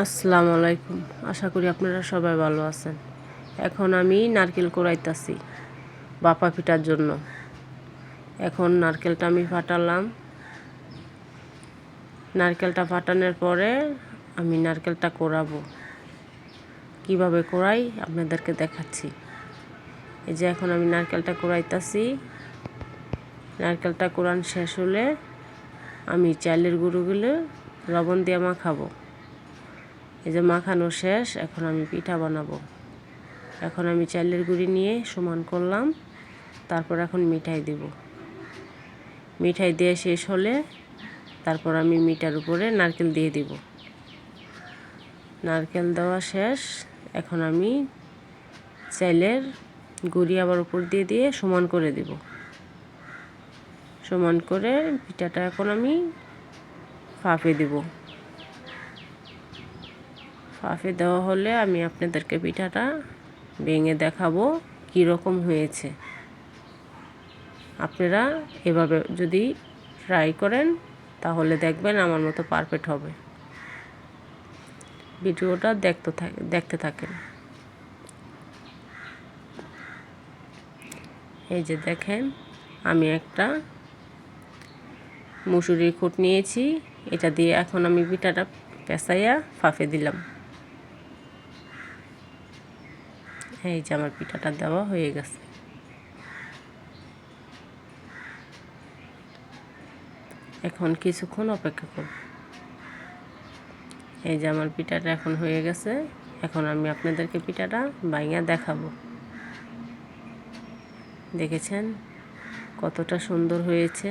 আসসালামু আলাইকুম। আশা করি আপনারা সবাই ভালো আছেন। এখন আমি নারকেল কুড়াইতাছি বাপা পিঠার জন্য। এখন নারকেলটা আমি ফাটালাম। নারকেলটা ফাটানোর পরে আমি নারকেলটা কোড়াবো। কিভাবে কোড়াই আপনাদেরকে দেখাচ্ছি। এই যে এখন আমি নারকেলটা কুড়াইতাছি। নারকেলটা কোড়ান শেষ হলে আমি চালের গুঁড়োগুলো লবণ দিয়ে মাখাবো। এই যে মাখানো শেষ, এখন আমি পিঠা বানাবো। এখন আমি চালের গুঁড়ি নিয়ে সমান করলাম, তারপর এখন মিঠাই দিব। মিঠাই দিয়ে শেষ হলে তারপর আমি মিঠার উপরে নারকেল দিয়ে দিব। নারকেল দেওয়া শেষ, এখন আমি চালের গুঁড়ি আবার উপর দিয়ে দিয়ে সমান করে দিব। সমান করে পিঠাটা এখন আমি ফাঁপে দিব। ফাঁপে দেওয়া হলে আমি আপনাদেরকে পিঠাটা ভেঙে দেখাবো কীরকম হয়েছে। আপনারা এভাবে যদি ট্রাই করেন তাহলে দেখবেন আমার মতো পারফেক্ট হবে। ভিডিওটা দেখতে থাকেন। এই যে দেখেন, আমি একটা মুসুরির খুঁট নিয়েছি, এটা দিয়ে এখন আমি পিঠাটা পেঁচাইয়া ফাঁপে দিলাম। এই যে আমার পিঠাটা দেওয়া হয়ে গেছে। এখন কিছুক্ষণ অপেক্ষা করব। এই যে আমার পিঠাটা এখন হয়ে গেছে। এখন আমি আপনাদেরকে পিঠাটা ভাঙা দেখাবো। দেখেছেন কতটা সুন্দর হয়েছে।